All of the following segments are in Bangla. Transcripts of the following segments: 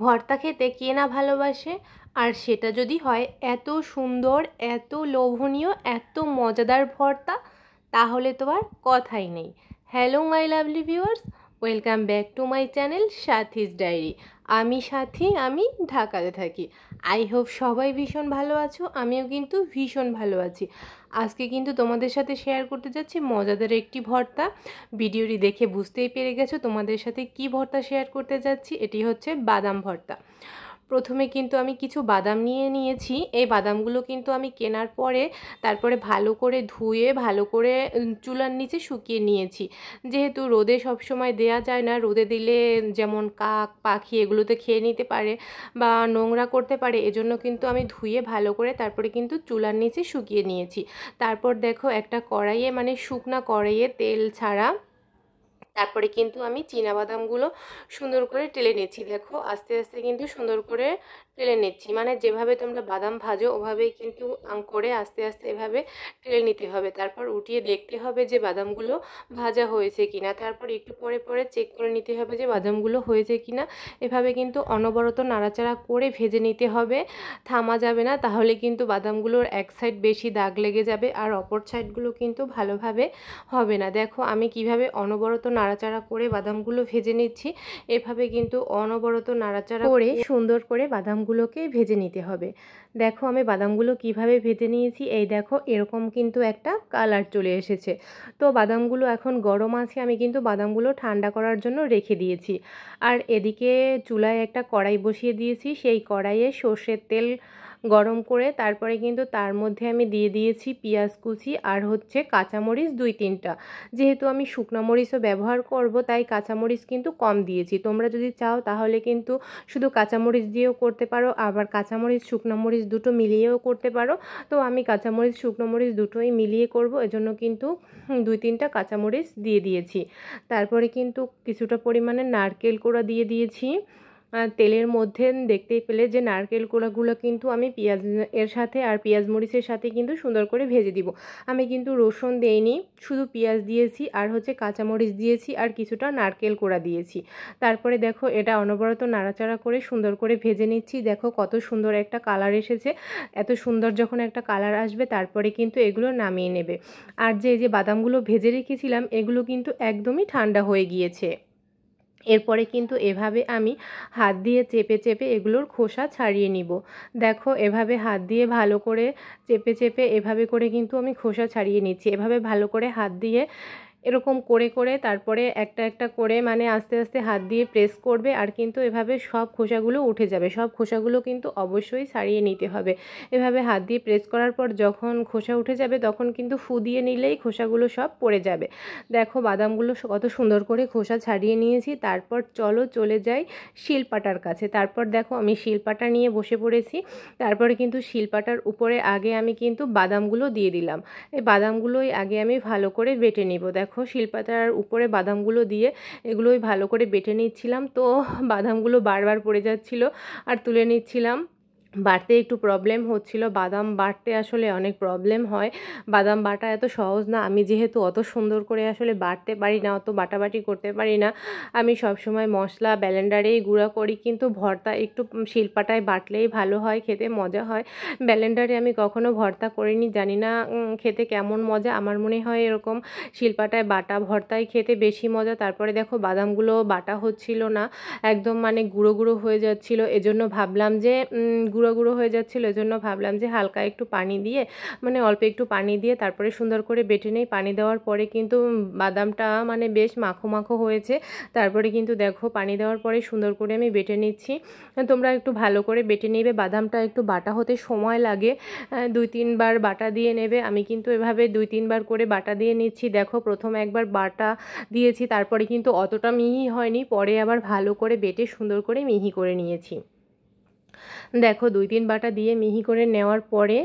ভর্তা খেতে কে না ভালোবাসে, আর সেটা যদি হয় এত সুন্দর, এত লোভনীয়, এত মজাদার ভর্তা, তাহলে তো আর কথাই নেই। Hello my lovely viewers, welcome back to my channel Sathi's diary. আমি সাথী, আমি ঢাকাতে থাকি। আই হোপ সবাই ভীষণ ভালো আছো, আমিও কিন্তু ভীষণ ভালো আছি। আজকে কিন্তু তোমাদের সাথে শেয়ার করতে যাচ্ছি মজাদার একটি ভর্তা। ভিডিওটি দেখে বুঝতেই পেরে গেছো তোমাদের সাথে কি ভর্তা শেয়ার করতে যাচ্ছি। এটি হচ্ছে বাদাম ভর্তা। প্রথমে কিন্তু আমি কিছু বাদাম নিয়ে নিয়েছি। এই বাদামগুলো কিন্তু আমি কেনার পরে তারপরে ভালো করে ধুয়ে ভালো করে চুলার নিচে শুকিয়ে নিয়েছি। যেহেতু রোদে সবসময় দেয়া যায় না, রোদে দিলে যেমন কাক পাখি এগুলোতে খেয়ে নিতে পারে বা নোংরা করতে পারে, এজন্য কিন্তু আমি ধুয়ে ভালো করে তারপরে কিন্তু চুলার নিচে শুকিয়ে নিয়েছি। তারপর দেখো একটা কড়াইয়ে, মানে শুকনা কড়াইয়ে তেল ছাড়া, তারপরে কিন্তু আমি বাদামগুলো সুন্দর করে টেলে নিচ্ছি। দেখো আস্তে আস্তে কিন্তু সুন্দর করে টেলে নিচ্ছি, মানে যেভাবে তোমরা বাদাম ভাজো ওভাবেই কিন্তু করে আস্তে আস্তে এভাবে টেলে নিতে হবে। তারপর উঠিয়ে দেখতে হবে যে বাদামগুলো ভাজা হয়েছে কিনা, তারপর একটু পরে পরে চেক করে নিতে হবে যে বাদামগুলো হয়েছে কিনা। এভাবে কিন্তু অনবরত নাড়াচাড়া করে ভেজে নিতে হবে, থামা যাবে না, তাহলে কিন্তু বাদামগুলোর এক সাইড বেশি দাগ লেগে যাবে আর অপর সাইডগুলো কিন্তু ভালোভাবে হবে না। দেখো আমি কিভাবে অনবরত নাড়াচাড়া করে বাদামগুলো ভেজে নিচ্ছি। এভাবে কিন্তু অনবরত নাড়াচাড়া করে সুন্দর করে বাদামগুলোকে ভেজে নিতে হবে। দেখো আমি বাদামগুলো কিভাবে ভেজে নিয়েছি, এই দেখো এরকম কিন্তু একটা কালার চলে এসেছে। তো বাদামগুলো এখন গরম আছে, আমি কিন্তু বাদামগুলো ঠান্ডা করার জন্য রেখে দিয়েছি। আর এদিকে চুলায় একটা কড়াই বসিয়ে দিয়েছি, সেই কড়াইয়ে সর্ষের তেল গরম করে তারপরে কিন্তু তার মধ্যে আমি দিয়ে দিয়েছি পেঁয়াজ কুচি আর হচ্ছে কাঁচামরিচ 2-3টা। যেহেতু আমি শুকনো মরিচও ব্যবহার করব, তাই কাঁচামরিচ কিন্তু কম দিয়েছি। তোমরা যদি চাও তাহলে কিন্তু শুধু কাঁচামরিচ দিয়েও করতে পারো, আবার কাঁচামরিচ শুকনো মরিচ দুটো মিলিয়েও করতে পারো। তো আমি কাঁচামরিচ শুকনো মরিচ দুটোই মিলিয়ে করব, এজন্য কিন্তু 2-3টা কাঁচামরিচ দিয়ে দিয়েছি। তারপরে কিন্তু কিছুটা পরিমাণে নারকেল কোড়া দিয়ে দিয়েছি তেলের মধ্যে। দেখতেই পেলে যে নারকেল কোড়াগুলো কিন্তু আমি পেঁয়াজ এর সাথে আর পেঁয়াজ মরিচের সাথে কিন্তু সুন্দর করে ভেজে দিব। আমি কিন্তু রসুন দেইনি, শুধু পেঁয়াজ দিয়েছি আর হচ্ছে কাঁচামরিচ দিয়েছি আর কিছুটা নারকেল কোড়া দিয়েছি। তারপরে দেখো এটা অনবরত নাড়াচাড়া করে সুন্দর করে ভেজে নিচ্ছি। দেখো কত সুন্দর একটা কালার এসেছে। এত সুন্দর যখন একটা কালার আসবে তারপরে কিন্তু এগুলো নামিয়ে নেবে। আর যে বাদামগুলো ভেজে রেখেছিলাম এগুলো কিন্তু একদমই ঠান্ডা হয়ে গিয়েছে। এরপরে কিন্তু এভাবে আমি হাত দিয়ে চেপে চেপে এগুলোর খোসা ছাড়িয়ে নিব। দেখো এভাবে হাত দিয়ে ভালো করে চেপে চেপে এভাবে করে কিন্তু আমি খোসা ছাড়িয়ে নিচ্ছি। এভাবে ভালো করে হাত দিয়ে এরকম করে করে তারপরে একটা একটা করে, মানে আস্তে আস্তে হাত দিয়ে প্রেস করবে আর কিন্তু এভাবে সব খোসাগুলো উঠে যাবে। সব খোসাগুলো কিন্তু অবশ্যই ছাড়িয়ে নিতে হবে। এভাবে হাত দিয়ে প্রেস করার পর যখন খোসা উঠে যাবে তখন কিন্তু ফু দিয়ে নিলেই খোসাগুলো সব পড়ে যাবে। দেখো বাদামগুলো কত সুন্দর করে খোসা ছাড়িয়ে নিয়েছি। তারপর চলো চলে যাই শিলপাটার কাছে। তারপর দেখো আমি শিলপাটা নিয়ে বসে পড়েছি। তারপরে কিন্তু শিলপাটার উপরে আগে আমি কিন্তু বাদামগুলো দিয়ে দিলাম। এই বাদামগুলোই আগে আমি ভালো করে বেটে নিব। দেখো শিলপাতার উপরে বাদামগুলো দিয়ে এগুলোই ভালো করে বেটে নিচ্ছিলাম। তো বাদামগুলো বারবার পড়ে যাচ্ছিল আর তুলে নিচ্ছিলাম। বাটতে একটু প্রবলেম হচ্ছিল, বাদাম বাটতে আসলে অনেক প্রবলেম হয়। বাদাম বাটা এত সহজ না। আমি যেহেতু অত সুন্দর করে আসলে বাটতে পারি না, অত বাটাবাটি করতে পারি না, আমি সবসময় মশলা ব্লেন্ডারেই গুঁড়া করি। কিন্তু ভর্তা একটু শিলপাটায় বাটলেই ভালো হয়, খেতে মজা হয়। ব্লেন্ডারে আমি কখনো ভর্তা করিনি, জানি না খেতে কেমন মজা। আমার মনে হয় এরকম শিলপাটায় বাটা ভর্তাই খেতে বেশি মজা। তারপরে দেখো বাদামগুলো বাটা হচ্ছিল না, একদম মানে গুঁড়ো গুঁড়ো হয়ে যাচ্ছিল। এজন্য ভাবলাম যে গুঁড়ো গুঁড়ো হয়ে যাচ্ছিল, এজন্য ভাবলাম যে হালকা একটু পানি দিয়ে, মানে অল্প একটু পানি দিয়ে তারপরে সুন্দর করে বেটে নেই। পানি দেওয়ার পরে কিন্তু বাদামটা মানে বেশ মাখো মাখো হয়েছে। তারপরে কিন্তু দেখো পানি দেওয়ার পরে সুন্দর করে আমি বেটে নিচ্ছি। তোমরা একটু ভালো করে বেটে নেবে, বাদামটা একটু বাটা হতে সময় লাগে, 2-3 বার বাটা দিয়ে নেবে। আমি কিন্তু এভাবে 2-3 বার করে বাটা দিয়ে নিচ্ছি। দেখো প্রথম একবার বাটা দিয়েছি, তারপরে কিন্তু অতটা মিহি হয়নি, পরে আবার ভালো করে বেটে সুন্দর করে মিহি করে নিয়েছি। দেখো 2-3 বাটা দিয়ে মিহি করে নেওয়ার পরে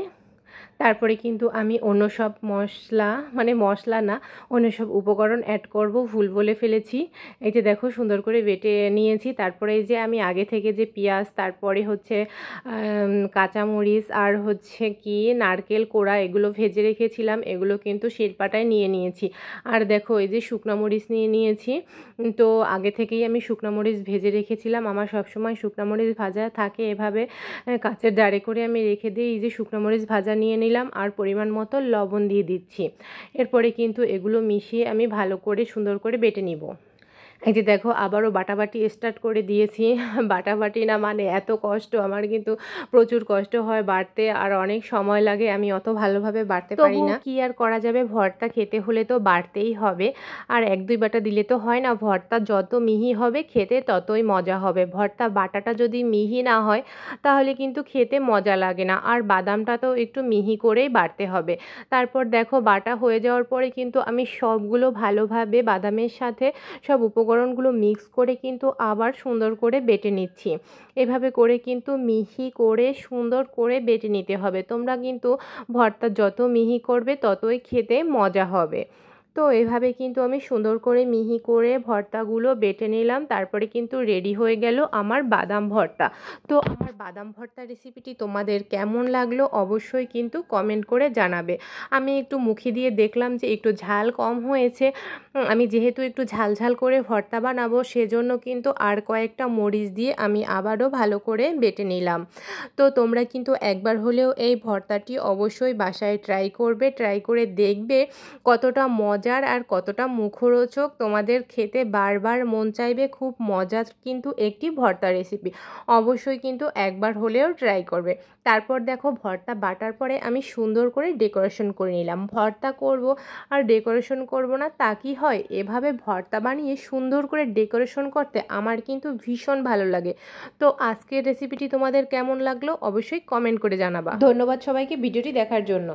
তারপরে কিন্তু আমি অন্য সব মশলা, মানে মশলা না, অন্য সব উপকরণ অ্যাড করব, ভুল বলে ফেলেছি। এই যে দেখো সুন্দর করে বেটে নিয়েছি। তারপরে এই যে আমি আগে থেকে যে পেঁয়াজ, তারপরে হচ্ছে কাঁচামরিচ আর হচ্ছে কি নারকেল কোড়া এগুলো ভেজে রেখেছিলাম, এগুলো কিন্তু শিলপাটায় নিয়ে নিয়েছি। আর দেখো এই যে শুকনো মরিচ নিয়ে নিয়েছি। তো আগে থেকেই আমি শুকনো মরিচ ভেজে রেখেছিলাম, আমার সবসময় শুকনো মরিচ ভাজা থাকে এভাবে কাঁচের জারে করে আমি রেখে দিই। এই যে শুকনো মরিচ ভাজা নিয়ে নিলাম আর পরিমাণ মতো লবণ দিয়ে দিচ্ছি। এরপরে কিন্তু এগুলো মিশিয়ে আমি ভালো করে সুন্দর করে বেটে নিব। এই যে দেখো আবারও বাটাবাটি স্টার্ট করে দিয়েছি। বাটাবাটি না মানে এত কষ্ট, আমার কিন্তু প্রচুর কষ্ট হয় বাটতে, আর অনেক সময় লাগে, আমি অত ভালোভাবে বাটতে পারি না। কি আর করা যাবে, ভর্তা খেতে হলে তো বাটতেই হবে, আর 1-2 বাটা দিলে তো হয় না। ভর্তা যত মিহি হবে খেতে ততই মজা হবে। ভর্তা বাটাটা যদি মিহি না হয় তাহলে কিন্তু খেতে মজা লাগে না। আর বাদামটা তো একটু মিহি করেই বাটতে হবে। তারপর দেখো বাটা হয়ে যাওয়ার পরে কিন্তু আমি সবগুলো ভালোভাবে বাদামের সাথে সব উপকরণগুলো মিক্স করে কিন্তু আবার সুন্দর করে বেটে নিচ্ছি। এভাবে করে কিন্তু মিহি করে সুন্দর করে বেটে নিতে হবে। তোমরা কিন্তু ভর্তা যত মিহি করবে ততই খেতে মজা হবে। তো এভাবে কিন্তু আমি সুন্দর করে মিহি করে ভর্তাগুলো বেটে নিলাম। তারপরে কিন্তু রেডি হয়ে গেল আমার বাদাম ভর্তা। তো আমার বাদাম ভর্তা রেসিপিটি তোমাদের কেমন লাগলো অবশ্যই কিন্তু কমেন্ট করে জানাবে। আমি একটু মুখে দিয়ে দেখলাম যে একটু ঝাল কম হয়েছে। আমি যেহেতু একটু ঝাল করে ভর্তা বানাবো সেজন্য কিন্তু আর কয়েকটা মরিচ দিয়ে আমি আবারও ভালো করে বেটে নিলাম। তো তোমরা কিন্তু একবার হলেও এই ভর্তাটি অবশ্যই বাসায় ট্রাই করবে, ট্রাই করে দেখবে কতটা মজার আর কতটা মুখরোচক। তোমাদের খেতে বারবার মন চাইবে। খুব মজার কিন্তু একটি ভর্তা রেসিপি, অবশ্যই কিন্তু একবার হলেও ট্রাই করবে। তারপর দেখো ভর্তা বাটার পরে আমি সুন্দর করে ডেকোরেশন করে নিলাম। ভর্তা করব আর ডেকোরেশন করব না তা কি হয়, এভাবে ভর্তা বানিয়ে সুন্দর করে ডেকোরেশন করতে আমার কিন্তু ভীষণ ভালো লাগে। তো আজকের রেসিপিটি তোমাদের কেমন লাগলো অবশ্যই কমেন্ট করে জানাবা। ধন্যবাদ সবাইকে ভিডিওটি দেখার জন্য।